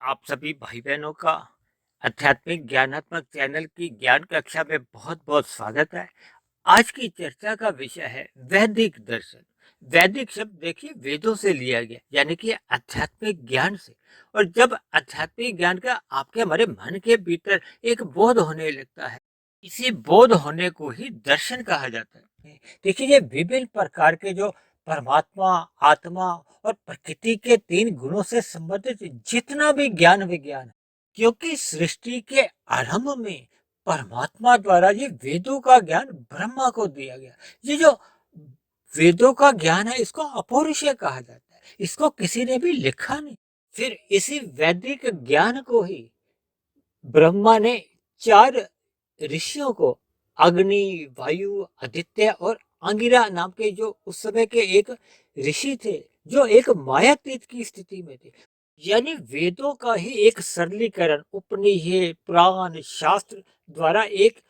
आप सभी भाई बहनों का आध्यात्मिक ज्ञानात्मक चैनल की ज्ञान कक्षा में बहुत बहुत स्वागत है। आज की चर्चा का विषय है वैदिक दर्शन। वैदिक शब्द देखिए वेदों से लिया गया, यानी कि आध्यात्मिक ज्ञान से। और जब आध्यात्मिक ज्ञान का आपके हमारे मन के भीतर एक बोध होने लगता है, इसी बोध होने को ही दर्शन कहा जाता है। देखिए, ये विभिन्न प्रकार के जो परमात्मा, आत्मा और प्रकृति के तीन गुणों से संबंधित जितना भी ज्ञान विज्ञान है, क्योंकि सृष्टि के आरंभ में परमात्मा द्वारा ये वेदों का ज्ञान ब्रह्मा को दिया गया। ये जो वेदों का ज्ञान है, इसको अपौरुषेय कहा जाता है। इसको किसी ने भी लिखा नहीं। फिर इसी वैदिक ज्ञान को ही ब्रह्मा ने चार ऋषियों को, अग्नि, वायु, आदित्य और अंगिरा नाम के, जो उस समय के एक ऋषि थे, जो एक मायातीत की स्थिति में थे। यानी वेदों का ही एक सरलीकरण उपनिषद, पुराण, शास्त्र द्वारा एक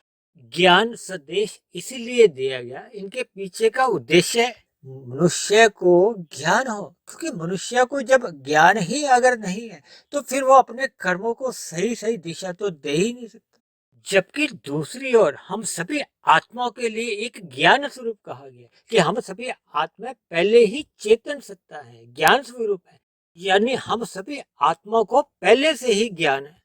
ज्ञान संदेश इसीलिए दिया गया। इनके पीछे का उद्देश्य मनुष्य को ज्ञान हो, क्योंकि मनुष्य को जब ज्ञान ही अगर नहीं है तो फिर वो अपने कर्मों को सही सही दिशा तो दे ही नहीं सकता। जबकि दूसरी ओर हम सभी आत्माओं के लिए एक ज्ञान स्वरूप कहा गया कि हम सभी आत्मा पहले ही चेतन सत्ता है, ज्ञान स्वरूप है। यानी हम सभी आत्मा को पहले से ही ज्ञान है।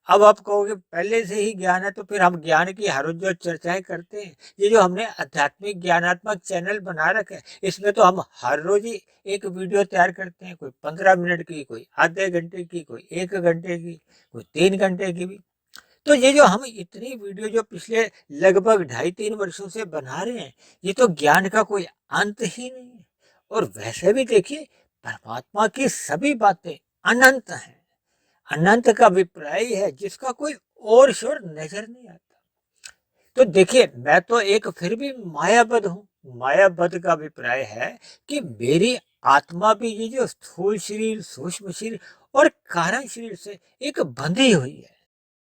अब आप कहोगे पहले से ही ज्ञान है, तो फिर हम ज्ञान की हर रोज जो चर्चाएं करते हैं, ये जो हमने आध्यात्मिक ज्ञानात्मक चैनल बना रखा है, इसमें तो हम हर रोज ही एक वीडियो तैयार करते हैं। कोई 15 मिनट की, कोई आधे घंटे की, कोई 1 घंटे की, कोई 3 घंटे की भी। तो ये जो हम इतनी वीडियो जो पिछले लगभग 2.5-3 वर्षों से बना रहे हैं, ये तो ज्ञान का कोई अंत ही नहीं है। और वैसे भी देखिए, परमात्मा की सभी बातें अनंत हैं। अनंत का अभिप्राय है जिसका कोई और शोर नजर नहीं आता। तो देखिए, मैं तो एक फिर भी मायाबद्ध हूँ। मायाबद्ध का अभिप्राय है कि मेरी आत्मा भी ये जो स्थूल शरीर, सूक्ष्म शरीर और कारण शरीर से एक बंधी हुई है।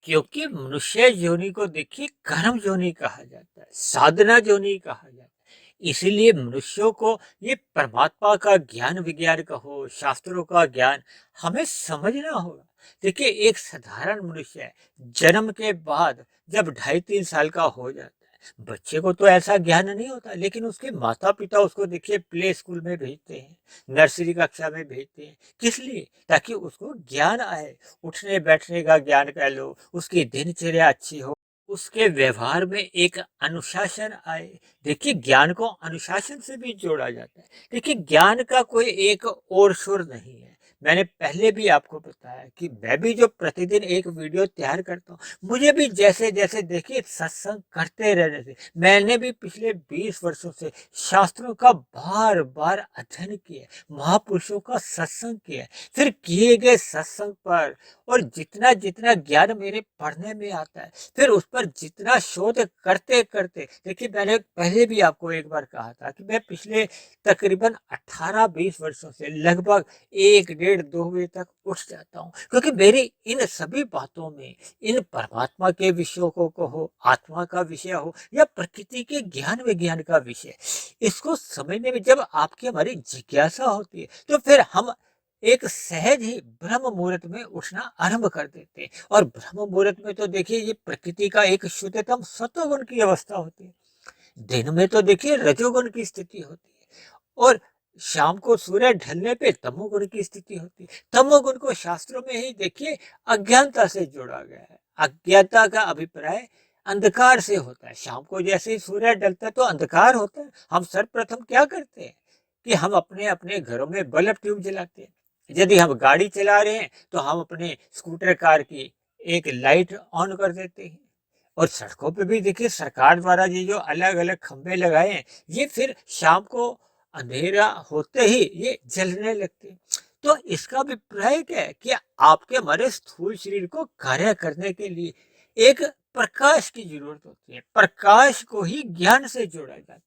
क्योंकि मनुष्य योनि को देखिए कर्म योनि कहा जाता है, साधना योनि कहा जाता है। इसीलिए मनुष्यों को ये परमात्मा का ज्ञान विज्ञान का हो, शास्त्रों का ज्ञान हमें समझना होगा। देखिए, एक साधारण मनुष्य है, जन्म के बाद जब 2.5-3 साल का हो जाता है, बच्चे को तो ऐसा ज्ञान नहीं होता, लेकिन उसके माता पिता उसको देखिए प्ले स्कूल में भेजते हैं, नर्सरी कक्षा में भेजते हैं। किस लिए? ताकि उसको ज्ञान आए, उठने बैठने का ज्ञान कह लो, उसकी दिनचर्या अच्छी हो, उसके व्यवहार में एक अनुशासन आए। देखिए, ज्ञान को अनुशासन से भी जोड़ा जाता है। देखिए, ज्ञान का कोई एक और सुर नहीं है। मैंने पहले भी आपको बताया कि मैं भी जो प्रतिदिन एक वीडियो तैयार करता हूँ, मुझे भी जैसे जैसे देखिए सत्संग करते रहने से, मैंने भी पिछले 20 वर्षों से शास्त्रों का बार बार अध्ययन किया, महापुरुषों का सत्संग किया, फिर किए गए सत्संग पर और जितना जितना ज्ञान मेरे पढ़ने में आता है, फिर उस पर जितना शोध करते करते, देखिए मैंने पहले भी आपको एक बार कहा था कि मैं पिछले तकरीबन 18-20 वर्षों से लगभग 1 डेढ़ 2 बजे तक उठ जाता हूँ, क्योंकि मेरी इन सभी बातों में, इन परमात्मा के विषयों को कहो, आत्मा का विषय हो या प्रकृति के ज्ञान विज्ञान का विषय, इसको समझने में जब आपकी हमारी जिज्ञासा होती है, तो फिर हम एक सहज ही ब्रह्म मुहूर्त में उठना आरंभ कर देते हैं। और ब्रह्म मुहूर्त में तो देखिए ये प्रकृति का एक शुद्धतम सत्वगुण की अवस्था होती है। दिन में तो देखिए रजोगुण की स्थिति होती है, और शाम को सूर्य ढलने पे तमोगुण की स्थिति होती है। तमोगुण को शास्त्रों में ही देखिए अज्ञानता से जोड़ा गया है। अज्ञानता का अभिप्राय अंधकार से होता है। शाम को जैसे ही सूर्य ढलता है तो अंधकार होता है। हम सर्वप्रथम क्या करते हैं कि हम अपने अपने घरों में बल्ब ट्यूब जलाते हैं। यदि हम गाड़ी चला रहे हैं तो हम अपने स्कूटर कार की एक लाइट ऑन कर देते हैं। और सड़कों पे भी देखिए सरकार द्वारा ये जो अलग अलग खंभे लगाए हैं, ये फिर शाम को अंधेरा होते ही ये जलने लगते हैं। तो इसका अभिप्राय क्या है कि आपके हमारे स्थूल शरीर को कार्य करने के लिए एक प्रकाश की जरूरत होती है। प्रकाश को ही ज्ञान से जोड़ा जाता है।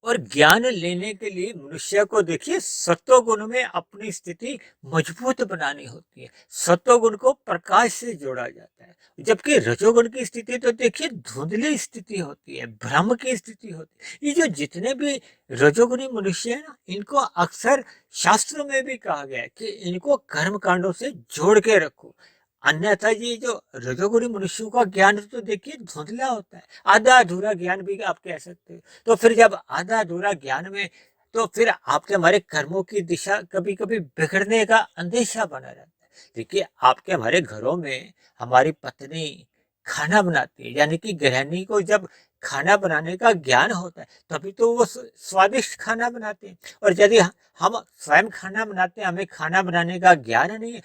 और ज्ञान लेने के लिए मनुष्य को देखिए सत्वगुण में अपनी स्थिति मजबूत बनानी होती है। सत्वगुण को प्रकाश से जोड़ा जाता है, जबकि रजोगुण की स्थिति तो देखिए धुंधली स्थिति होती है, भ्रम की स्थिति होती है। ये जो जितने भी रजोगुणी मनुष्य है ना, इनको अक्सर शास्त्रों में भी कहा गया है कि इनको कर्म कांडों से जोड़ के रखो। अन्यथा ये जो रजोगुणी मनुष्यों का ज्ञान तो देखिए धुंधला होता है, आधा अधूरा ज्ञान भी आप कह सकते हो। तो फिर जब आधा अधूरा ज्ञान में, तो फिर आपके हमारे कर्मों की दिशा कभी कभी बिगड़ने का अंदेशा बना रहता है। देखिए आपके हमारे घरों में हमारी पत्नी खाना बनाती है, यानी कि गृहिणी को जब खाना बनाने का ज्ञान होता है तभी तो वो स्वादिष्ट खाना बनाते हैं। और यदि हम स्वयं खाना बनाते हैं, हमें खाना बनाने का ज्ञान नहीं है,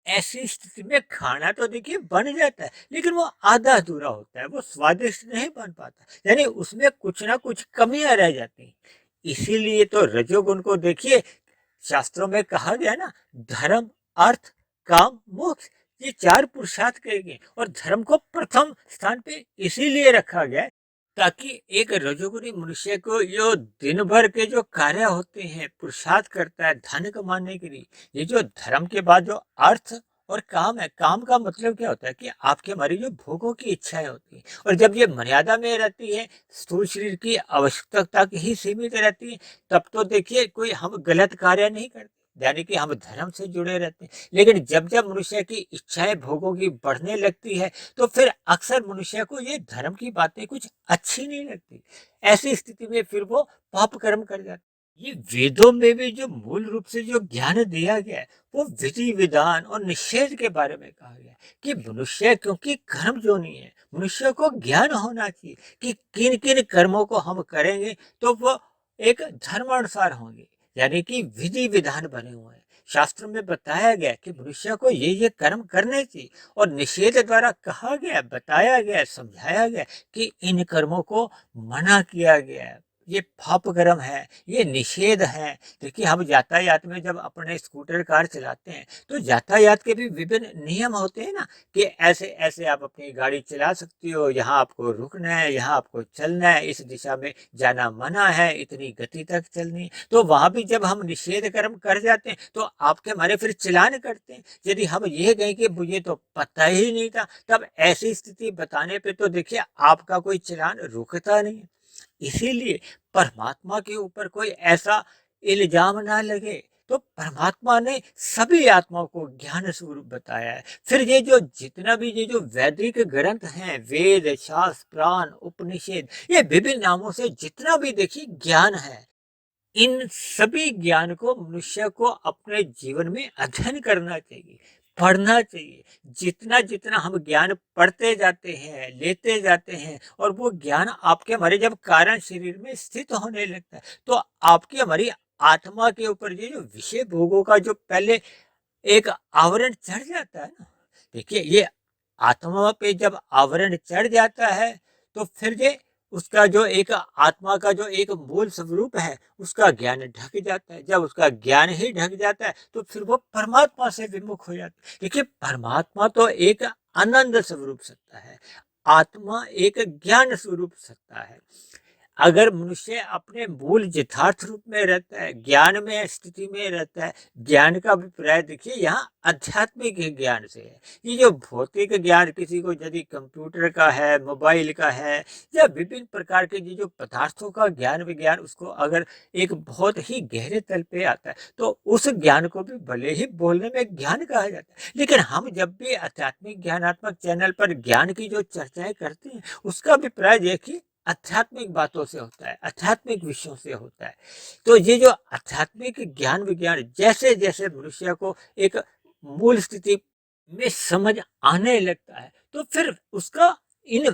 ऐसी स्थिति में खाना तो देखिए बन जाता है लेकिन वो आधा अधूरा होता है, वो स्वादिष्ट नहीं बन पाता, यानी उसमें कुछ ना कुछ कमियां रह जाती हैं। इसीलिए तो रजोगुण को देखिए शास्त्रों में कहा गया ना, धर्म, अर्थ, काम, मोक्ष, ये चार पुरुषार्थ कहे गए और धर्म को प्रथम स्थान पे इसीलिए रखा गया है ताकि एक रजोगुणी मनुष्य को जो दिन भर के जो कार्य होते हैं, पुरुषार्थ करता है धन कमाने के लिए, ये जो धर्म के बाद जो अर्थ और काम है, काम का मतलब क्या होता है कि आपके हमारी जो भोगों की इच्छाएं होती है, और जब ये मर्यादा में रहती है, स्थूल शरीर की आवश्यकता तक ही सीमित रहती है, तब तो देखिए कोई हम गलत कार्य नहीं करते, यानी कि हम धर्म से जुड़े रहते हैं। लेकिन जब जब मनुष्य की इच्छाएं भोगों की बढ़ने लगती है, तो फिर अक्सर मनुष्य को ये धर्म की बातें कुछ अच्छी नहीं लगती। ऐसी स्थिति में फिर वो पाप कर्म कर जाता है। ये वेदों में भी जो मूल रूप से जो ज्ञान दिया गया है, वो विधि विधान और निषेध के बारे में कहा गया है कि मनुष्य क्योंकि कर्म जोनी है, मनुष्य को ज्ञान होना चाहिए कि किन किन कर्मों को हम करेंगे तो वो एक धर्मानुसार होंगे, यानी कि विधि विधान बने हुए हैं। शास्त्र में बताया गया कि मनुष्य को ये कर्म करने चाहिए, और निषेध द्वारा कहा गया, बताया गया, समझाया गया कि इन कर्मों को मना किया गया है, ये पाप कर्म है, ये निषेध है। देखिए हम यातायात में जब अपने स्कूटर कार चलाते हैं तो यातायात के भी विभिन्न नियम होते हैं ना, कि ऐसे ऐसे आप अपनी गाड़ी चला सकती हो, यहाँ आपको रुकना है, यहाँ आपको चलना है, इस दिशा में जाना मना है, इतनी गति तक चलनी है। तो वहां भी जब हम निषेध कर्म कर जाते हैं तो आपके हमारे फिर चलान करते हैं। यदि हम ये कहें कि मुझे तो पता ही नहीं था, तब ऐसी स्थिति बताने पे तो देखिए आपका कोई चलान रुकता नहीं है। इसीलिए परमात्मा के ऊपर कोई ऐसा इल्जाम ना लगे, तो परमात्मा ने सभी आत्माओं को ज्ञान स्वरूप बताया है। फिर ये जो जितना भी ये जो वैदिक ग्रंथ हैं, वेद, शास्त्र, पुराण, उपनिषद, ये विभिन्न नामों से जितना भी देखिए ज्ञान है, इन सभी ज्ञान को मनुष्य को अपने जीवन में अध्ययन करना चाहिए, पढ़ना चाहिए। जितना जितना हम ज्ञान पढ़ते जाते हैं, लेते जाते हैं, और वो ज्ञान आपके हमारे जब कारण शरीर में स्थित होने लगता है, तो आपकी हमारी आत्मा के ऊपर ये जो विषय भोगों का जो पहले एक आवरण चढ़ जाता है ना, देखिए ये आत्मा पे जब आवरण चढ़ जाता है तो फिर ये उसका जो एक आत्मा का जो एक मूल स्वरूप है उसका ज्ञान ढक जाता है। जब उसका ज्ञान ही ढक जाता है तो फिर वो परमात्मा से विमुख हो जाता है। देखिए परमात्मा तो एक आनंद स्वरूप सत्ता है, आत्मा एक ज्ञान स्वरूप सत्ता है। अगर मनुष्य अपने मूल यथार्थ रूप में रहता है, ज्ञान में स्थिति में रहता है, ज्ञान का अभिप्राय देखिए यहाँ आध्यात्मिक ज्ञान से है। ये जो भौतिक ज्ञान किसी को यदि कंप्यूटर का है, मोबाइल का है, या विभिन्न प्रकार के ये जो पदार्थों का ज्ञान विज्ञान, उसको अगर एक बहुत ही गहरे तल पे आता है तो उस ज्ञान को भी भले ही बोलने में ज्ञान कहा जाता है, लेकिन हम जब भी आध्यात्मिक ज्ञानात्मक चैनल पर ज्ञान की जो चर्चाएं करते हैं उसका अभिप्राय देखिए आध्यात्मिक बातों से होता है, आध्यात्मिक विषयों से होता है। तो ये जो आध्यात्मिक ज्ञान विज्ञान जैसे जैसे मनुष्य को एक मूल स्थिति में समझ आने लगता है तो फिर उसका इन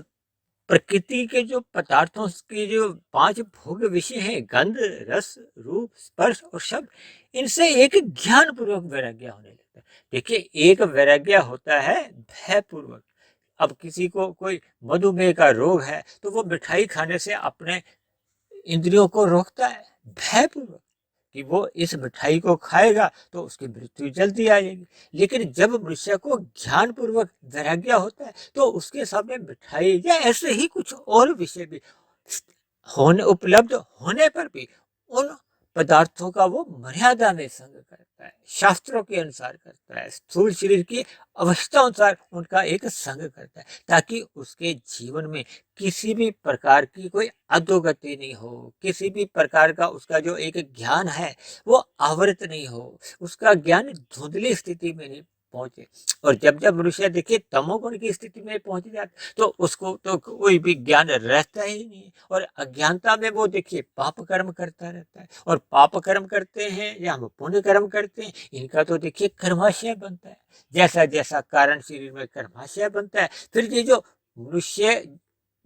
प्रकृति के जो पदार्थों के जो पांच भोग विषय हैं, गंध, रस, रूप, स्पर्श और शब्द, इनसे एक ज्ञान पूर्वक वैराग्य होने लगता है। देखिए एक वैराग्य होता है भय पूर्वक। अब किसी को कोई मधुमेह का रोग है तो वो मिठाई खाने से अपने इंद्रियों को रोकता है भयपूर्वक कि वो इस मिठाई को खाएगा तो उसकी मृत्यु जल्दी आएगी। लेकिन जब मनुष्य को ज्ञान पूर्वक वैराग्य होता है तो उसके सामने मिठाई या ऐसे ही कुछ और विषय भी होने उपलब्ध होने पर भी उन पदार्थों का वो मर्यादा में संग करता है, शास्त्रों के अनुसार करता है, स्थूल शरीर की अवस्था अनुसार उनका एक संग करता है, ताकि उसके जीवन में किसी भी प्रकार की कोई अधोगति नहीं हो, किसी भी प्रकार का उसका जो एक ज्ञान है वो आवृत नहीं हो, उसका ज्ञान धुंधली स्थिति में नहीं पहुंचे। और जब जब मनुष्य देखिए तमोगुण की स्थिति में पहुंच जाता तो उसको तो कोई भी ज्ञान रहता ही नहीं है, और अज्ञानता में वो देखिए पाप कर्म करता रहता है। और पाप कर्म करते हैं या हम पुण्य कर्म करते हैं, इनका तो देखिए कर्माशय बनता है। जैसा जैसा कारण शरीर में कर्माशय बनता है, फिर ये जो मनुष्य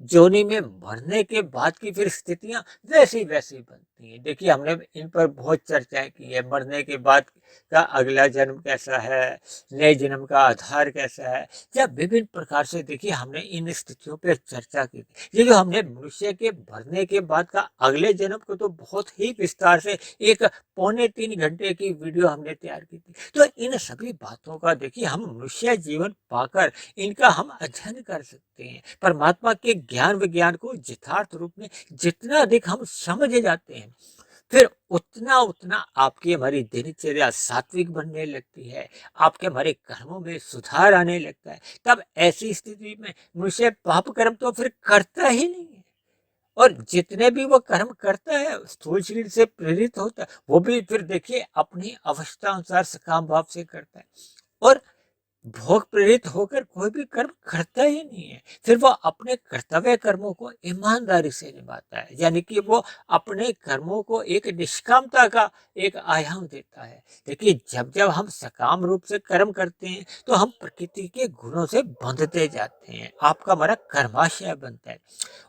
जोनी में मरने के बाद की फिर स्थितियां वैसी वैसी बनती हैं। देखिए हमने इन पर बहुत चर्चाएं की है, मरने के बाद का अगला जन्म कैसा है, नए जन्म का आधार कैसा है। जब विभिन्न प्रकार से देखिए हमने इन स्थितियों पर चर्चा की थी। ये जो हमने मनुष्य के मरने के बाद का अगले जन्म को तो बहुत ही विस्तार से एक 2.25 घंटे की वीडियो हमने तैयार की थी। तो इन सभी बातों का देखिए हम मनुष्य जीवन पाकर इनका हम अध्ययन कर सकते हैं। परमात्मा के ज्ञान विज्ञान को यथार्थ रूप में जितना अधिक हम समझ जाते हैं, फिर उतना उतना आपकी हमारी दिनचर्या सात्विक बनने लगती है, आपके हमारे कर्मों में सुधार आने लगता है। तब ऐसी स्थिति में मनुष्य पाप कर्म तो फिर करता ही नहीं है, और जितने भी वो कर्म करता है स्थूल शरीर से प्रेरित होता है, वो भी फिर देखिए अपनी अवस्था अनुसार सकाम भाव से करता है। और भोग प्रेरित होकर कोई भी कर्म करता ही नहीं है, फिर वो अपने कर्तव्य कर्मों को ईमानदारी से निभाता है, यानी कि वो अपने कर्मों को एक निष्कामता का एक आयाम देता है। देखिए जब जब हम सकाम रूप से कर्म करते हैं तो हम प्रकृति के गुणों से बंधते जाते हैं, आपका हमारा कर्माशय बनता है।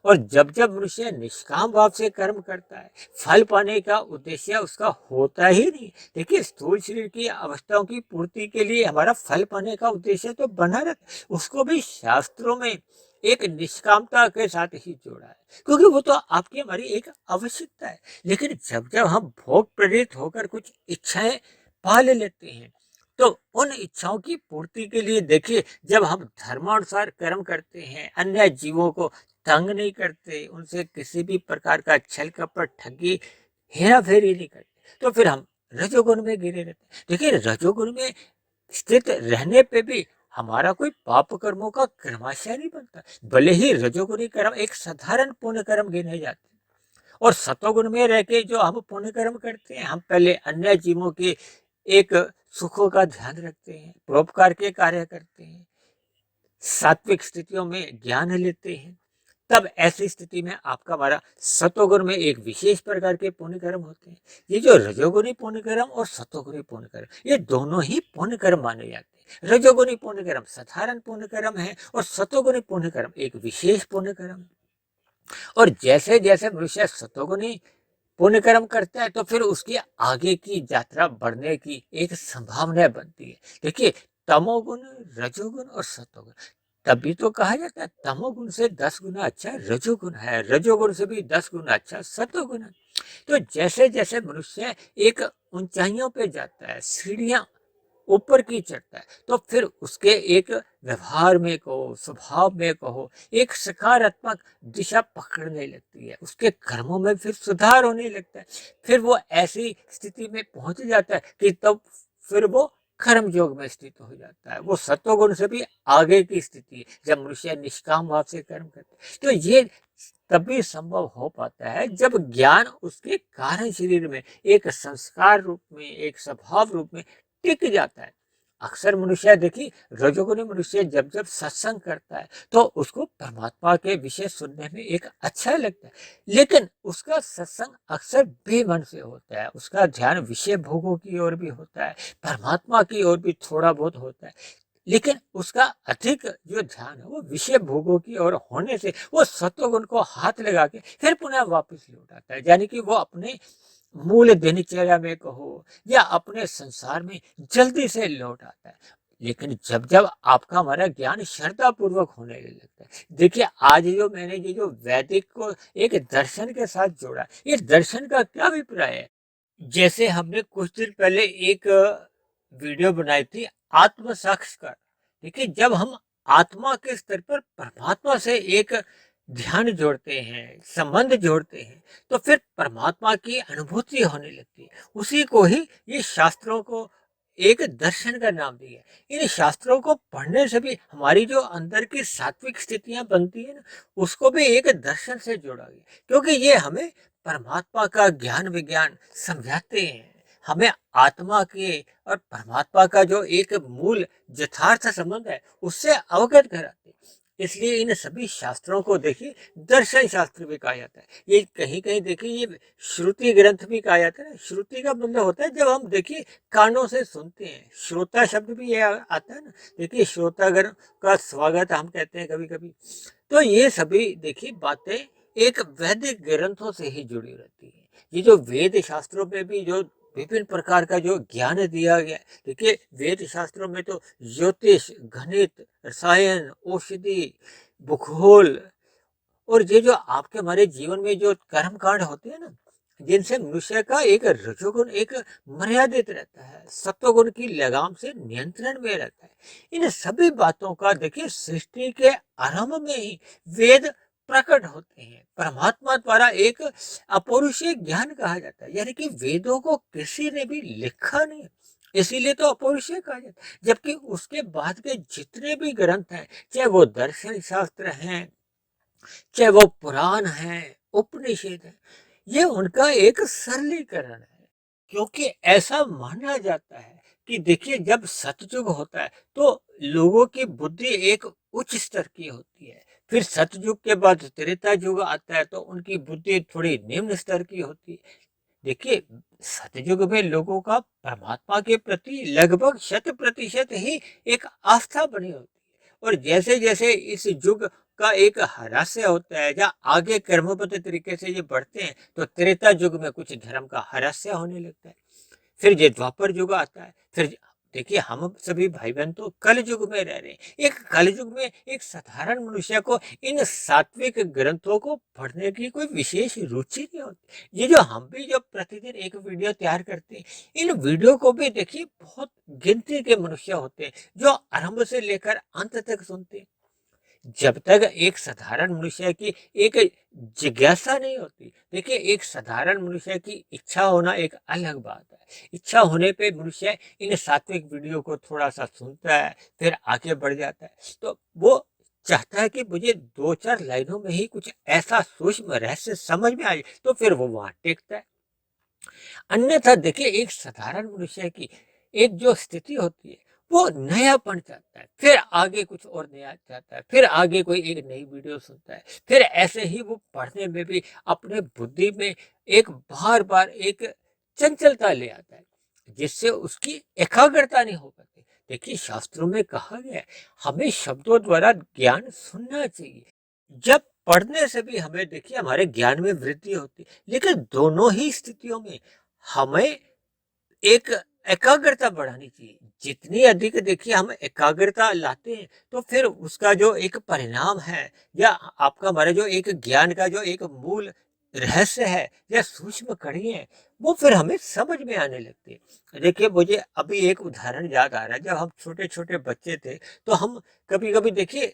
और जब जब मनुष्य निष्काम भाव से कर्म करता है, फल पाने का उद्देश्य उसका होता ही नहीं। देखिए स्थूल शरीर की अवस्थाओं की पूर्ति के लिए हमारा फल पाने का उद्देश्य तो बना रहता है, उसको भी शास्त्रों में एक निष्कामता के साथ ही जोड़ा है, क्योंकि वो तो आपकी हमारी एक आवश्यकता है। लेकिन जब जब हम भोग प्रेरित होकर कुछ इच्छाएं पाल लेते हैं, तो उन इच्छाओं की पूर्ति के लिए देखिए जब हम धर्मानुसार कर्म करते हैं, अन्य जीवों को तंग नहीं करते, उनसे किसी भी प्रकार का छल कपट ठगी हेरा फेरी नहीं करते, तो फिर हम रजोगुण में गिरे रहते हैं। देखिए रजोगुण में स्थित रहने पे भी हमारा कोई पाप कर्मों का कर्माशय नहीं बनता, भले ही रजोगुणी कर्म एक साधारण पुण्य कर्म गिने जाते हैं। और सतोगुण में रह के जो हम पुण्य कर्म करते हैं, हम पहले अन्य जीवों के एक सुखों का ध्यान रखते हैं, परोपकार के कार्य करते हैं, सात्विक स्थितियों में ज्ञान लेते हैं, तब ऐसी स्थिति में आपका हमारा सतोगुण में एक विशेष प्रकार के पुण्य कर्म होते हैं। ये जो रजोगुणी पुण्य कर्म और सतोगुणी पुण्य कर्म, ये दोनों ही पुण्य कर्म माने जाते हैं। रजोगुणी पुण्य कर्म साधारण पुण्य कर्म है, और सतोगुणी पुण्य कर्म एक विशेष पुण्य कर्म है। और जैसे जैसे मनुष्य सतोगुणी पुण्य कर्म करता है, तो फिर उसकी आगे की यात्रा बढ़ने की एक संभावना बनती है। देखिए तमोगुण, रजोगुण और सतोगुण, तभी तो कहा जाता है तमोगुण से 10 गुना अच्छा रजोगुण है, रजोगुण से भी 10 गुना अच्छा सतोगुण है। तो जैसे जैसे मनुष्य एक ऊंचाइयों पे जाता है, सीढ़ियां ऊपर की चढ़ता है, तो फिर उसके एक व्यवहार में कहो, स्वभाव में कहो, एक सकारात्मक दिशा पकड़ने लगती है, उसके कर्मों में फिर सुधार होने लगता है। फिर वो ऐसी स्थिति में पहुंच जाता है कि तब फिर वो कर्म योग में स्थित हो जाता है। वो सत्वगुण से भी आगे की स्थिति है, जब मनुष्य निष्काम भाव से कर्म करता है। तो ये तभी संभव हो पाता है जब ज्ञान उसके कारण शरीर में एक संस्कार रूप में, एक स्वभाव रूप में टिक जाता है। अक्सर मनुष्य देखिए रजोगुणी मनुष्य जब जब सत्संग करता है तो उसको परमात्मा के विषय सुनने में एक अच्छा लगता है, लेकिन उसका सत्संग अक्सर बेमन से होता है, उसका ध्यान विषय भोगों की ओर भी होता है, परमात्मा की ओर भी थोड़ा बहुत होता है। लेकिन उसका अधिक जो ध्यान है वो विषय भोगों की ओर होने से वो सत्वगुण को हाथ लगा के फिर पुनः वापस लौट आता है, यानी कि वो अपने मूल दिनचर्या में कहो या अपने संसार में जल्दी से लौट आता है। लेकिन जब जब आपका हमारा ज्ञान श्रद्धा पूर्वक होने लगता है, देखिए आज जो मैंने ये जो वैदिक को एक दर्शन के साथ जोड़ा, ये दर्शन का क्या अभिप्राय है। जैसे हमने कुछ दिन पहले एक वीडियो बनाई थी आत्म साक्षात्कार। देखिए जब हम आत्मा के स्तर पर परमात्मा से एक ध्यान जोड़ते हैं, संबंध जोड़ते हैं, तो फिर परमात्मा की अनुभूति होने लगती है। उसी को ही ये शास्त्रों को एक दर्शन का नाम दिया है। इन शास्त्रों को पढ़ने से भी हमारी जो अंदर की सात्विक स्थितियां बनती है ना, उसको भी एक दर्शन से जोड़ा गया, क्योंकि ये हमें परमात्मा का ज्ञान विज्ञान समझाते हैं, हमें आत्मा के और परमात्मा का जो एक मूल यथार्थ संबंध है उससे अवगत कराते हैं। इसलिए इन सभी शास्त्रों को देखिए दर्शन शास्त्र भी कहा जाता है। ये कहीं कहीं देखिए ये श्रुति ग्रंथ भी कहा जाता है। श्रुति का मतलब होता है जब हम देखिए कानों से सुनते हैं। श्रोता शब्द भी ये आता है ना, देखिए श्रोतागण का स्वागत हम कहते हैं कभी कभी। तो ये सभी देखिए बातें एक वैदिक ग्रंथों से ही जुड़ी रहती है। ये जो वेद शास्त्रों में भी जो विभिन्न प्रकार का जो ज्ञान दिया गया है, देखिए वेद शास्त्रों में तो ज्योतिष, गणित, रसायन, औषधि, भूगोल और ये जो आपके हमारे जीवन में जो कर्म कांड होते हैं ना, जिनसे मनुष्य का एक रजोगुण एक मर्यादित रहता है, सत्वगुण की लगाम से नियंत्रण में रहता है। इन सभी बातों का देखिए सृष्टि के आरंभ में ही वेद प्रकट होते हैं। परमात्मा द्वारा एक अपौरुषीय ज्ञान कहा जाता है, यानी कि वेदों को किसी ने भी लिखा नहीं, इसीलिए तो अपौरुषीय कहा जाता है। जबकि उसके बाद के जितने भी ग्रंथ हैं, चाहे वो दर्शन शास्त्र हैं, चाहे वो पुराण है, उपनिषद है, ये उनका एक सरलीकरण है। क्योंकि ऐसा माना जाता है कि देखिए जब सतयुग होता है तो लोगों की बुद्धि एक उच्च स्तर की होती है। फिर सतयुग के बाद त्रेता युग आता है तो उनकी बुद्धि थोड़ी निम्न स्तर की होती है। देखिए सतयुग में लोगों का परमात्मा के प्रति लगभग 100% ही एक आस्था बनी होती है। और जैसे जैसे इस युग का एक ह्रास्य होता है या आगे क्रमबद्ध तरीके से ये बढ़ते हैं तो त्रेता युग में कुछ धर्म का ह्रास्य होने लगता है। फिर ये द्वापर युग आता है। फिर देखिए हम सभी भाई बहन तो कल युग में रह रहे हैं। एक कल युग में एक साधारण मनुष्य को इन सात्विक ग्रंथों को पढ़ने की कोई विशेष रुचि नहीं होती। ये जो हम भी जो प्रतिदिन एक वीडियो तैयार करते हैं, इन वीडियो को भी देखिए बहुत गिनती के मनुष्य होते हैं जो आरंभ से लेकर अंत तक सुनते हैं। जब तक एक साधारण मनुष्य की एक जिज्ञासा नहीं होती, देखिए एक साधारण मनुष्य की इच्छा होना एक अलग बात है। इच्छा होने पे मनुष्य इन सात्विक वीडियो को थोड़ा सा सुनता है, फिर आगे बढ़ जाता है। तो वो चाहता है कि मुझे 2-4 लाइनों में ही कुछ ऐसा सूक्ष्म रहस्य समझ में आए, तो फिर वो वहां टेकता है। अन्यथा देखिए एक साधारण मनुष्य की एक जो स्थिति होती है वो नयापन चाहता है, फिर आगे कुछ और नया चाहता है, फिर आगे कोई एक नई वीडियो सुनता है, फिर ऐसे ही वो पढ़ने में भी अपने बुद्धि में एक बार बार एक चंचलता ले आता है जिससे उसकी एकाग्रता नहीं हो पाती। देखिए शास्त्रों में कहा गया है हमें शब्दों द्वारा ज्ञान सुनना चाहिए। जब पढ़ने से भी हमें देखिए हमारे ज्ञान में वृद्धि होती है, लेकिन दोनों ही स्थितियों में हमें एक एकाग्रता बढ़ानी चाहिए। जितनी अधिक देखिए हम एकाग्रता लाते हैं तो फिर उसका जो एक परिणाम है या आपका हमारा जो एक ज्ञान का जो एक मूल रहस्य है या सूक्ष्म कड़ी है वो फिर हमें समझ में आने लगती है। देखिए मुझे अभी एक उदाहरण याद आ रहा है। जब हम छोटे छोटे बच्चे थे तो हम कभी कभी देखिए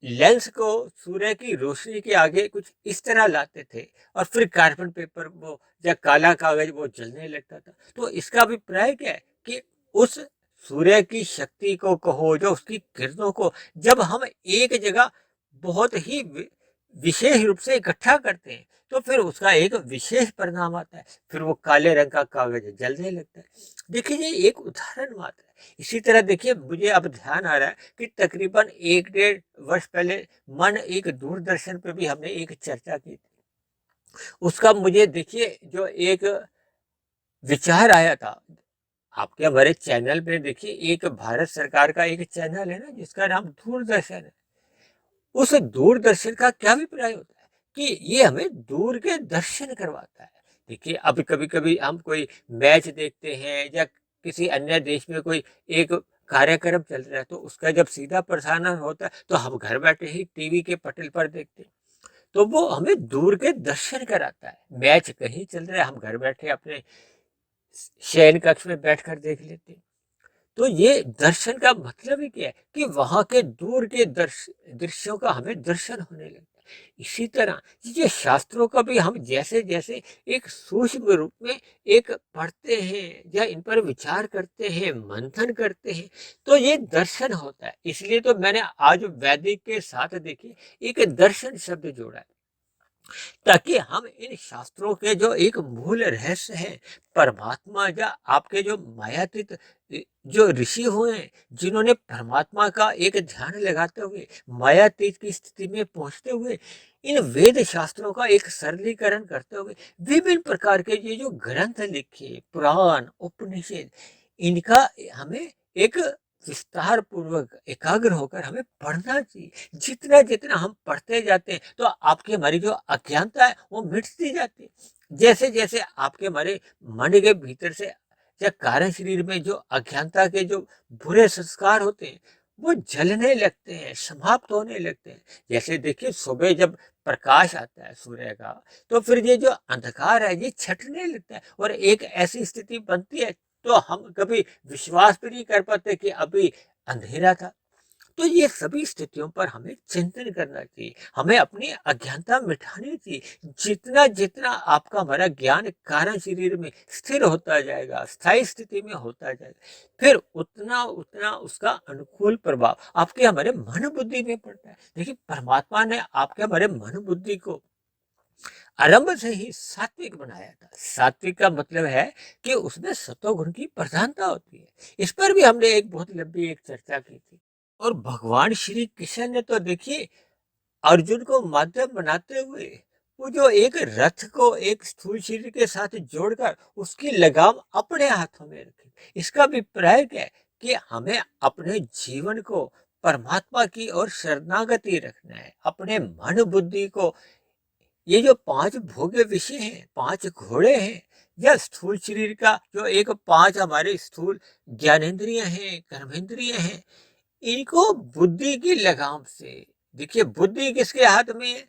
लेंस को सूर्य की रोशनी के आगे कुछ इस तरह लाते थे और फिर कार्बन पेपर वो या काला कागज वो जलने लगता था। तो इसका अभिप्राय क्या है कि उस सूर्य की शक्ति को कहो जो उसकी किरणों को जब हम एक जगह बहुत ही विशेष रूप से इकट्ठा करते हैं तो फिर उसका एक विशेष परिणाम आता है, फिर वो काले रंग का कागज जलने लगता है। देखिए ये एक उदाहरण मात्र है। इसी तरह देखिए मुझे अब ध्यान आ रहा है कि तकरीबन 1-1.5 वर्ष पहले मन एक दूरदर्शन पे भी हमने एक चर्चा की थी। उसका मुझे देखिए जो एक विचार आया था, आपके हमारे चैनल पे देखिए एक भारत सरकार का एक चैनल है ना जिसका नाम दूरदर्शन है। उस दूरदर्शन का क्या अभिप्राय होता है कि ये हमें दूर के दर्शन करवाता है। देखिए अब कभी कभी हम कोई मैच देखते हैं या किसी अन्य देश में कोई एक कार्यक्रम चल रहा है तो उसका जब सीधा प्रसारण होता है तो हम घर बैठे ही टीवी के पटल पर देखते हैं। तो वो हमें दूर के दर्शन कराता है। मैच कहीं चल रहा है हम घर बैठे अपने शयन कक्ष में बैठकर देख लेते हैं। तो ये दर्शन का मतलब ही क्या है कि वहां के दूर के दृश्यों का हमें दर्शन होने लगता है। इसी तरह ये शास्त्रों का भी हम जैसे जैसे एक सूक्ष्म रूप में एक पढ़ते हैं या इन पर विचार करते हैं, मंथन करते हैं, तो ये दर्शन होता है। इसलिए तो मैंने आज वैदिक के साथ देखिए एक दर्शन शब्द जोड़ा है। ताकि हम इन शास्त्रों के जो एक मूल रहस्य है, परमात्मा या आपके जो मायातीत जो ऋषि हुए हैं, जिन्होंने परमात्मा का एक ध्यान लगाते हुए मायातीत की स्थिति में पहुंचते हुए इन वेद शास्त्रों का एक सरलीकरण करते हुए विभिन्न प्रकार के ये जो ग्रंथ लिखे, पुराण, उपनिषद, इनका हमें एक विस्तार पूर्वक एकाग्र होकर हमें पढ़ना चाहिए। जितना जितना हम पढ़ते जाते हैं तो आपकी हमारी जो अज्ञानता है वो मिटती जाती है। जैसे जैसे आपके हमारे मन के भीतर से या कारण शरीर में जो अज्ञानता के जो बुरे संस्कार होते हैं वो जलने लगते हैं, समाप्त होने लगते हैं। जैसे देखिए सुबह जब प्रकाश आता है सूर्य का, तो फिर ये जो अंधकार है ये छटने लगता है और एक ऐसी स्थिति बनती है तो हम कभी विश्वास भी नहीं कर पाते कि अभी अंधेरा था। तो ये सभी स्थितियों पर हमें चिंतन करना चाहिए, हमें अपनी अज्ञानता मिटानी चाहिए। जितना जितना आपका हमारा ज्ञान कारण शरीर में स्थिर होता जाएगा, स्थायी स्थिति में होता जाएगा, फिर उतना उतना उसका अनुकूल प्रभाव आपके हमारे मन बुद्धि में पड़ता है। देखिए परमात्मा ने आपके हमारे मन बुद्धि को आरंभ से ही सात्विक बनाया था। सात्विक का मतलब है कि उसमें सत्वगुण की प्रधानता होती है। इस पर भी हमने एक बहुत लंबी एक चर्चा की थी। और भगवान श्री कृष्ण ने तो देखिए अर्जुन को माध्यम बनाते हुए वो जो एक रथ को एक स्थूल शरीर के साथ जोड़कर उसकी लगाम अपने हाथों में रखी। इसका अभिप्राय क्या है कि हमें अपने जीवन को परमात्मा की ओर शरणागति रखना है, अपने मन बुद्धि को ये जो 5 भोग्य विषय हैं, 5 घोड़े हैं, या स्थूल शरीर का जो एक 5 हमारे स्थूल ज्ञानेंद्रिय हैं, कर्मेंद्रिय हैं, इनको बुद्धि की लगाम से देखिए बुद्धि किसके हाथ में है?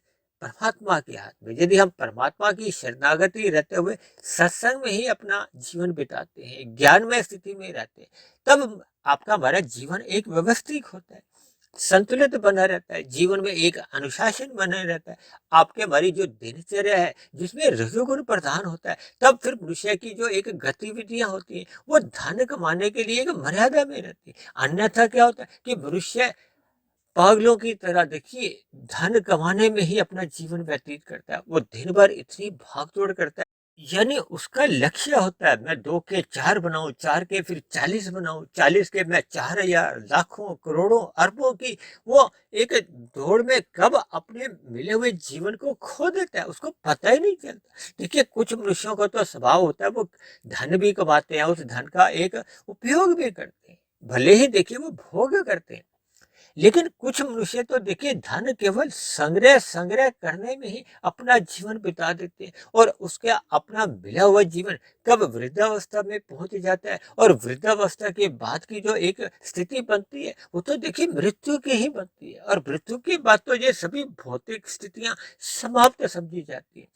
परमात्मा के हाथ में। यदि हम परमात्मा की शरणागति रहते हुए सत्संग में ही अपना जीवन बिताते हैं, ज्ञानमय स्थिति में रहते हैं, तब आपका हमारा जीवन एक व्यवस्थित होता है, संतुलित बना रहता है, जीवन में एक अनुशासन बना रहता है। आपके हमारी जो दिनचर्या है जिसमें रजोगुण प्रधान होता है, तब फिर मनुष्य की जो एक गतिविधियां होती हैं वो धन कमाने के लिए एक मर्यादा में रहती है। अन्यथा क्या होता है कि मनुष्य पागलों की तरह देखिए धन कमाने में ही अपना जीवन व्यतीत करता है। वो दिन भर इतनी भागदौड़ करता है, यानी उसका लक्ष्य होता है मैं 2 के 4 बनाऊं, 4 के फिर 40 बनाऊं, 40 के मैं 4000 लाखों करोड़ों अरबों की वो एक दौड़ में कब अपने मिले हुए जीवन को खो देता है उसको पता ही नहीं चलता। देखिए कुछ मनुष्यों का तो स्वभाव होता है वो धन भी कमाते हैं, उस धन का एक उपयोग भी करते हैं, भले ही देखिए वो भोग करते हैं। लेकिन कुछ मनुष्य तो देखिए धन केवल संग्रह संग्रह करने में ही अपना जीवन बिता देते हैं और उसका अपना मिला हुआ जीवन कब वृद्धावस्था में पहुंच जाता है और वृद्धावस्था के बाद की जो एक स्थिति बनती है वो तो देखिए मृत्यु की ही बनती है और मृत्यु के बाद तो ये सभी भौतिक स्थितियां समाप्त समझी जाती है।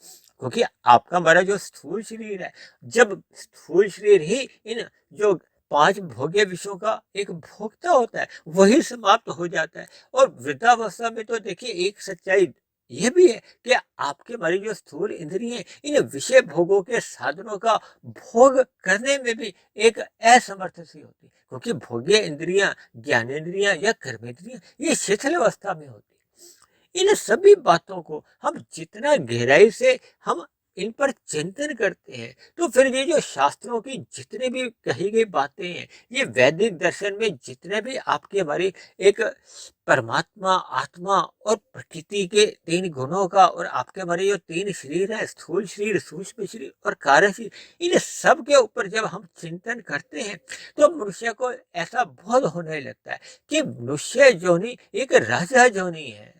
क्योंकि आपका हमारा जो स्थूल शरीर है, जब स्थूल शरीर ही इन जो 5 भोग्य विषयों का एक भोक्ता होता है वही समाप्त हो जाता है। और वृद्धावस्था में तो देखिए एक सच्चाई ये भी है कि आपके हमारी जो स्थूल इंद्रिय इन विषय भोगों के साधनों का भोग करने में भी एक असमर्थ सी होती है, क्योंकि भोग्य इंद्रियां, ज्ञानेंद्रियां या कर्मेंद्रियां ये शिथिल अवस्था में होती है। इन सभी बातों को हम जितना गहराई से हम इन पर चिंतन करते हैं तो फिर ये जो शास्त्रों की जितनी भी कही गई बातें हैं, ये वैदिक दर्शन में जितने भी आपकी हमारी एक परमात्मा, आत्मा और प्रकृति के 3 गुणों का और आपके हमारे जो 3 शरीर है, स्थूल शरीर, सूक्ष्म शरीर और कार्य शरीर, इन सब के ऊपर जब हम चिंतन करते हैं तो मनुष्य को ऐसा बोध होने लगता है कि मनुष्य जोनि एक राजा जोनि है।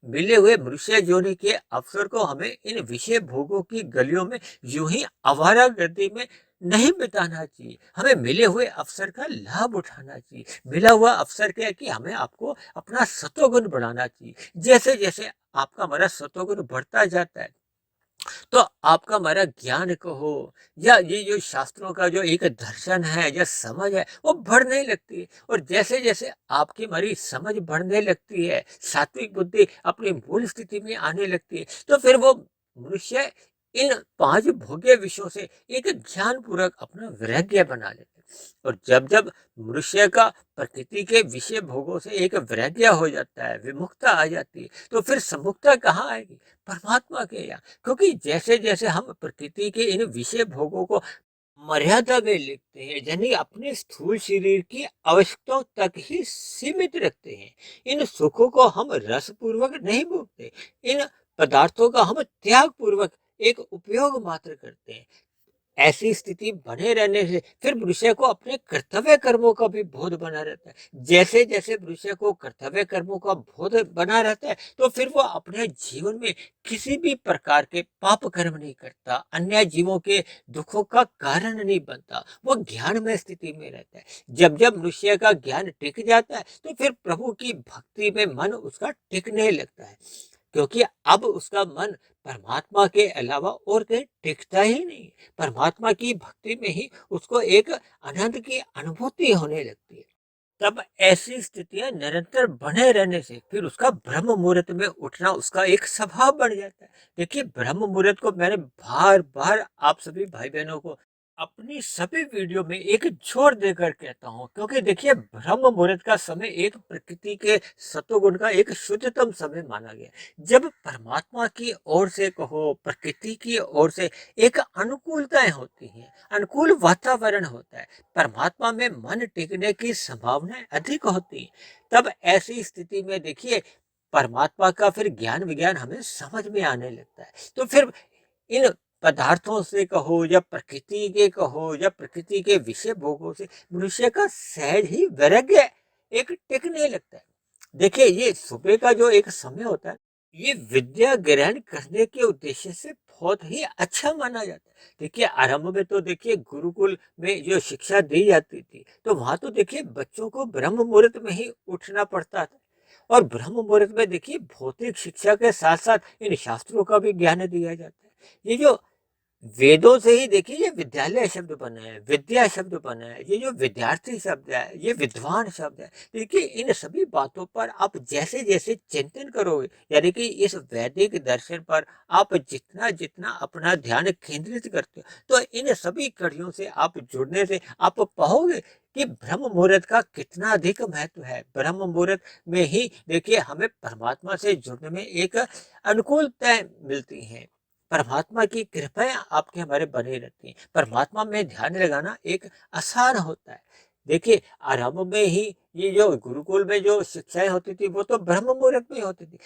मिले हुए मनुष्य जोनि के अवसर को हमें इन विषय भोगों की गलियों में यूं ही आवारागर्दी में नहीं बिताना चाहिए। हमें मिले हुए अवसर का लाभ उठाना चाहिए। मिला हुआ अवसर क्या है कि हमें आपको अपना सत्वगुण बढ़ाना चाहिए। जैसे जैसे आपका हमारा सत्वगुण बढ़ता जाता है तो आपका हमारा ज्ञान कहो या ये जो शास्त्रों का जो एक दर्शन है या समझ है वो बढ़ने लगती है। और जैसे जैसे आपकी हमारी समझ बढ़ने लगती है, सात्विक बुद्धि अपनी मूल स्थिति में आने लगती है, तो फिर वो मनुष्य इन 5 भोग्य विषयों से एक ज्ञान पूर्वक अपना वैराग्य बना लेते हैं। और जब जब मनुष्य का प्रकृति के विषय भोगों से एक वैराग्य हो जाता है, विमुखता आ जाती है, तो फिर सम्मुखता कहाँ आएगी? परमात्मा के यहाँ। क्योंकि जैसे जैसे हम प्रकृति के इन विषय भोगों को मर्यादा में लिखते हैं, यानी अपने स्थूल शरीर की आवश्यकताओं तक ही सीमित रखते हैं, इन सुखों को हम रस पूर्वक नहीं भोगते, इन पदार्थों का हम त्याग पूर्वक एक उपयोग मात्र करते हैं। ऐसी स्थिति बने रहने से फिर मनुष्य को अपने कर्तव्य कर्मों का भी बोध बना रहता है। जैसे जैसे मनुष्य को कर्तव्य कर्मों का बोध बना रहता है, तो फिर वो अपने जीवन में किसी भी प्रकार के पाप कर्म नहीं करता, अन्य जीवों के दुखों का कारण नहीं बनता, वो ज्ञान में स्थिति में रहता है। जब जब मनुष्य का ज्ञान टिक जाता है, तो फिर प्रभु की भक्ति में मन उसका टिकने लगता है, क्योंकि अब उसका मन परमात्मा के अलावा और कहीं टिकता ही नहीं। परमात्मा की भक्ति में ही उसको एक आनंद की अनुभूति होने लगती है। तब ऐसी स्थितियां निरंतर बने रहने से फिर उसका ब्रह्म मुहूर्त में उठना उसका एक स्वभाव बन जाता है। देखिए, ब्रह्म मुहूर्त को मैंने बार बार आप सभी भाई बहनों को अपनी सभी वीडियो में एक जोर देकर कहता हूँ, क्योंकि देखिए, ब्रह्म मुहूर्त का समय एक प्रकृति के सतोगुण का एक शुद्धतम समय माना गया है। जब परमात्मा की ओर से कहो, प्रकृति की ओर से एक अनुकूलताएं होती हैं, अनुकूल वातावरण होता है, परमात्मा में मन टिकने की संभावनाएं अधिक होती हैं। तब ऐसी स्थिति में देखिए, परमात्मा का फिर ज्ञान विज्ञान हमें समझ में आने लगता है। तो फिर इन पदार्थों से कहो या प्रकृति के कहो या प्रकृति के विषय भोगों से मनुष्य का सहज ही वैराग्य एक टिकने लगता है। देखिए, ये सुबह का जो एक समय होता है, ये विद्या ग्रहण करने के उद्देश्य से बहुत ही अच्छा माना जाता है। देखिए, आरंभ में तो देखिए गुरुकुल में जो शिक्षा दी जाती थी, तो वहां तो देखिए बच्चों को ब्रह्म मुहूर्त में ही उठना पड़ता था, और ब्रह्म मुहूर्त में देखिए भौतिक शिक्षा के साथ साथ इन शास्त्रों का भी ज्ञान दिया जाता है। ये जो वेदों से ही देखिए ये विद्यालय शब्द बना है, विद्या शब्द बना है, ये जो विद्यार्थी शब्द है, ये विद्वान शब्द है। देखिए, इन सभी बातों पर आप जैसे जैसे चिंतन करोगे, यानी कि इस वैदिक दर्शन पर आप जितना जितना अपना ध्यान केंद्रित करते हो, तो इन सभी कड़ियों से आप जुड़ने से आप पाओगे कि ब्रह्म मुहूर्त का कितना अधिक महत्व है। ब्रह्म मुहूर्त में ही देखिए हमें परमात्मा से जुड़ने में एक अनुकूलताएं मिलती हैं। परमात्मा की कृपाएं आपके हमारे बनी रहती हैं। परमात्मा में ध्यान लगाना एक आसान होता है। देखिए, आरंभ में ही ये जो गुरुकुल में जो शिक्षाएं होती थी, वो तो ब्रह्म मुहूर्त में होती थी।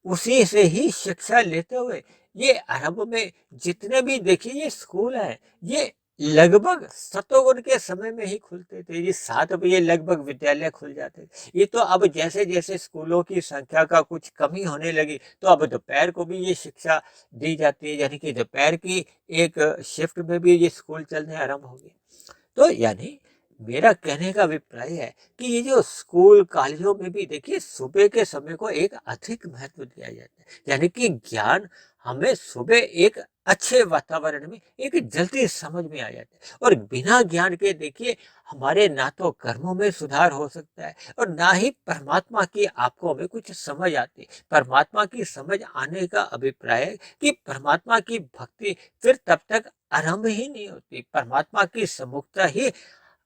उसी से ही शिक्षा लेते हुए ये आरंभ में जितने भी देखिए ये स्कूल है, ये लगभग सतोगुण के समय में ही खुलते थे। ये 7 बजे लगभग विद्यालय खुल जाते थे। ये तो अब जैसे जैसे स्कूलों की संख्या का कुछ कमी होने लगी, तो अब दोपहर को भी ये शिक्षा दी जाती है, यानी कि दोपहर की एक शिफ्ट में भी ये स्कूल चलने आरंभ हो गए। तो यानी मेरा कहने का अभिप्राय है कि ये जो स्कूल कॉलेजों में भी देखिए सुबह के समय को एक अधिक महत्व दिया जाता है, यानी कि ज्ञान हमें सुबह एक अच्छे वातावरण में एक जल्दी समझ में आ जाता है, और बिना ज्ञान के देखिए हमारे ना तो कर्मों में सुधार हो सकता है और ना ही परमात्मा की आपको हमें कुछ समझ आती। परमात्मा की समझ आने का अभिप्राय है कि परमात्मा की भक्ति फिर तब तक आरंभ ही नहीं होती, परमात्मा की सम्मुखता ही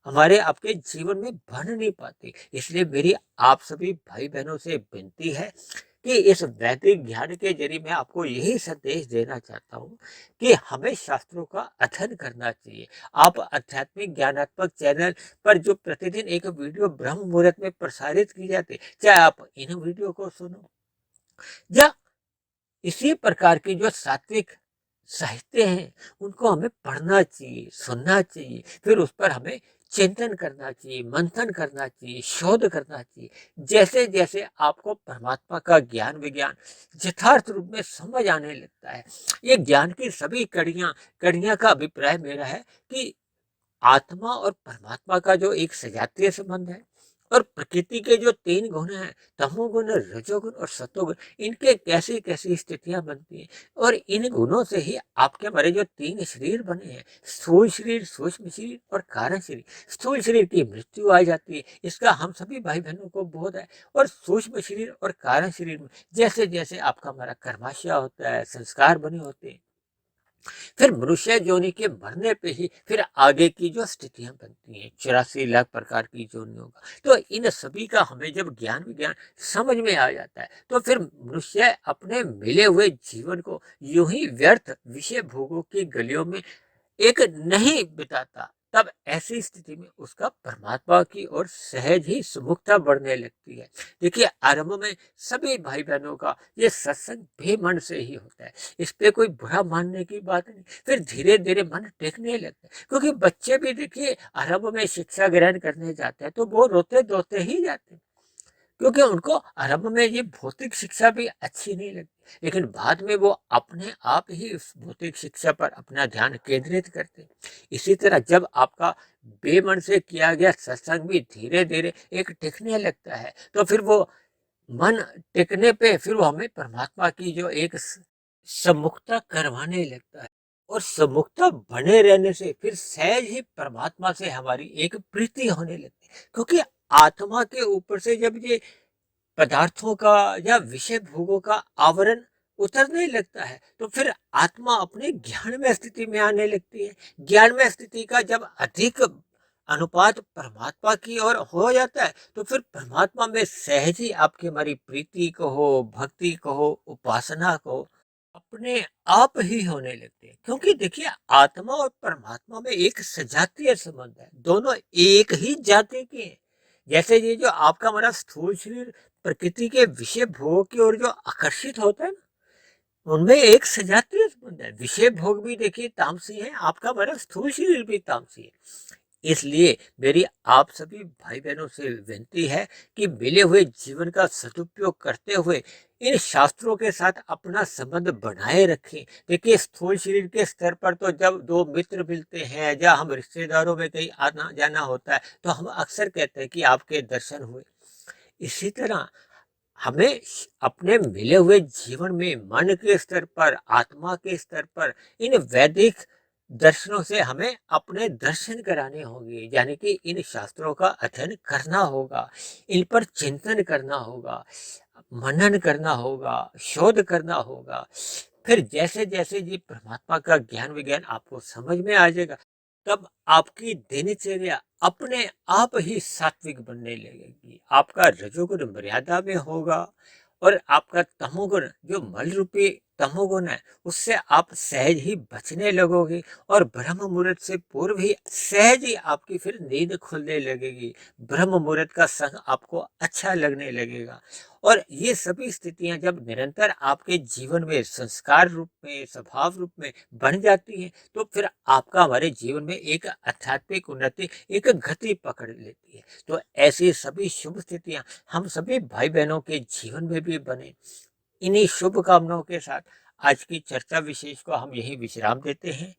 हमारे आपके जीवन में बन नहीं पाती। इसलिए मेरी आप सभी भाई बहनों से विनती है कि इस वैदिक ज्ञान के जरिए मैं आपको यही संदेश देना चाहता हूँ कि हमें शास्त्रों का अध्ययन करना चाहिए। आप आध्यात्मिक ज्ञानात्मक चैनल पर जो प्रतिदिन एक वीडियो ब्रह्म मुहूर्त में प्रसारित की जाती है, चाहे आप इन वीडियो को सुनो या इसी प्रकार की जो सात्विक साहित्य हैं, उनको हमें पढ़ना चाहिए, सुनना चाहिए, फिर उस पर हमें चिंतन करना चाहिए, मंथन करना चाहिए, शोध करना चाहिए। जैसे जैसे आपको परमात्मा का ज्ञान विज्ञान यथार्थ रूप में समझ आने लगता है, ये ज्ञान की सभी कड़ियां कड़ियां का अभिप्राय मेरा है कि आत्मा और परमात्मा का जो एक सजातीय संबंध है, और प्रकृति के जो 3 गुण हैं, तमोगुण, रजोगुण और सतोगुण, इनके कैसी कैसी स्थितियां बनती हैं, और इन गुणों से ही आपके हमारे जो 3 शरीर बने हैं, स्थूल शरीर, सूक्ष्म शरीर और कारण शरीर। स्थूल शरीर की मृत्यु आ जाती है, इसका हम सभी भाई बहनों को बोध है, और सूक्ष्म शरीर और कारण शरीर में जैसे जैसे आपका हमारा कर्माशय होता है, संस्कार बने होते हैं, फिर मनुष्य योनि के मरने पे ही फिर आगे की जो स्थितियां बनती हैं 84 लाख प्रकार की योनियों का, तो इन सभी का हमें जब ज्ञान विज्ञान समझ में आ जाता है तो फिर मनुष्य अपने मिले हुए जीवन को यूं ही व्यर्थ विषय भोगों की गलियों में एक नहीं बिताता। तब ऐसी स्थिति में उसका परमात्मा की ओर सहज ही सुमुखता बढ़ने लगती है। देखिए आरंभ में सभी भाई बहनों का ये सत्संग बेमन से ही होता है, इस पे कोई बुरा मानने की बात नहीं। फिर धीरे धीरे मन टेकने लगता है, क्योंकि बच्चे भी देखिए आरंभ में शिक्षा ग्रहण करने जाते हैं तो वो रोते धोते ही जाते हैं, क्योंकि उनको आरंभ में ये भौतिक शिक्षा भी अच्छी नहीं लगती, लेकिन बाद में वो अपने आप ही उस भौतिक शिक्षा पर अपना ध्यान केंद्रित करते हैं। इसी तरह जब आपका बेमन से किया गया सत्संग भी धीरे धीरे एक टिकने लगता है तो फिर वो मन टिकने पे फिर वो हमें परमात्मा की जो एक सम्मुखता करवाने लगता है, और सम्मुखता बने रहने से फिर सहज ही परमात्मा से हमारी एक प्रीति होने लगती है, क्योंकि आत्मा के ऊपर से जब ये पदार्थों का या विषय भोगों का आवरण उतरने लगता है तो फिर आत्मा अपने ज्ञान में स्थिति में आने लगती है। ज्ञान में स्थिति का जब अधिक अनुपात परमात्मा की ओर हो जाता है तो फिर परमात्मा में सहज ही आपकी हमारी प्रीति कहो, भक्ति कहो, उपासना कहो, अपने आप ही होने लगते हैं। क्योंकि देखिए आत्मा और परमात्मा में एक सजातीय संबंध है, दोनों एक ही जाति के हैं। जैसे ये जो आपका हमारा स्थूल शरीर प्रकृति के विषय भोग की ओर जो आकर्षित होता है ना, उनमें एक सजातीय संबंध है। विषय भोग भी देखिए तामसी है, आपका हमारा स्थूल शरीर भी तामसी है। इसलिए मेरी आप सभी भाई बहनों से विनती है कि मिले हुए जीवन का सदुपयोग करते हुए इन शास्त्रों के साथ अपना संबंध बनाए रखें। देखिए स्थूल शरीर के स्तर पर तो जब दो मित्र मिलते हैं या हम रिश्तेदारों में कहीं आना जाना होता है तो हम अक्सर कहते हैं कि आपके दर्शन हुए। इसी तरह हमें अपने मिले हुए जीवन में मन के स्तर पर, आत्मा के स्तर पर इन वैदिक दर्शनों से हमें अपने दर्शन कराने होंगे, यानी कि इन शास्त्रों का अध्ययन करना होगा, इन पर चिंतन करना होगा, मनन करना होगा, शोध करना होगा। फिर जैसे जैसे ये परमात्मा का ज्ञान विज्ञान आपको समझ में आ जाएगा तब आपकी दिनचर्या अपने आप ही सात्विक बनने लगेगी। आपका रजोगुण मर्यादा में होगा और आपका तमोगुण जो मल रूपी तमोगुण है उससे आप सहज ही बचने लगोगे, और ब्रह्म मुहूर्त से पूर्व ही सहज ही आपकी फिर नींद खुलने लगेगी। ब्रह्म मुहूर्त का संग आपको अच्छा लगने लगेगा, और ये सभी स्थितियां जब निरंतर आपके जीवन में संस्कार रूप में, स्वभाव रूप में बन जाती हैं तो फिर आपका हमारे जीवन में एक आध्यात्मिक उन्नति एक गति पकड़ लेती है। तो ऐसी सभी शुभ स्थितियां हम सभी भाई बहनों के जीवन में भी बने। इन्हीं शुभ कामनाओं के साथ आज की चर्चा विशेष को हम यही विश्राम देते हैं।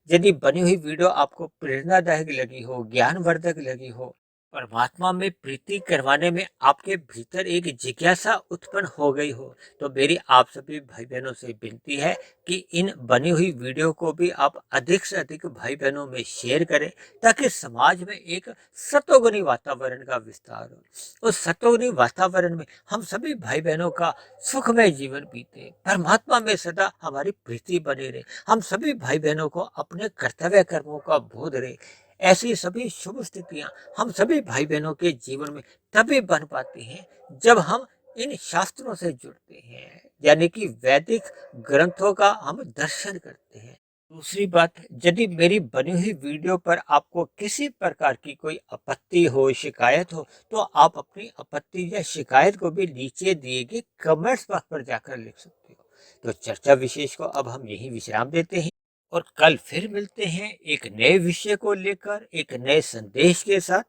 यदि बनी हुई वीडियो आपको प्रेरणादायक लगी हो, ज्ञानवर्धक लगी हो, परमात्मा में प्रीति करवाने में आपके भीतर एक जिज्ञासा उत्पन्न हो गई हो, तो मेरी आप सभी भाई बहनों से विनती है कि इन बनी हुई वीडियो को भी आप अधिक से अधिक भाई बहनों में शेयर करें, ताकि समाज में एक सतोगुणी वातावरण का विस्तार हो। उस सतोगुणी वातावरण में हम सभी भाई बहनों का सुखमय जीवन बीते, परमात्मा में सदा हमारी प्रीति बनी रहे, हम सभी भाई बहनों को अपने कर्तव्य कर्मों का बोध रहे। ऐसी सभी शुभ स्थितियां हम सभी भाई बहनों के जीवन में तभी बन पाती हैं जब हम इन शास्त्रों से जुड़ते हैं, यानी कि वैदिक ग्रंथों का हम दर्शन करते हैं। दूसरी बात, यदि मेरी बनी हुई वीडियो पर आपको किसी प्रकार की कोई आपत्ति हो, शिकायत हो, तो आप अपनी आपत्ति या शिकायत को भी नीचे दिए गए कमेंट्स बॉक्स पर जाकर लिख सकते हो। तो चर्चा विशेष को अब हम यही विश्राम देते हैं, और कल फिर मिलते हैं एक नए विषय को लेकर, एक नए संदेश के साथ।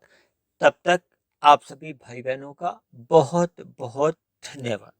तब तक आप सभी भाई बहनों का बहुत बहुत धन्यवाद।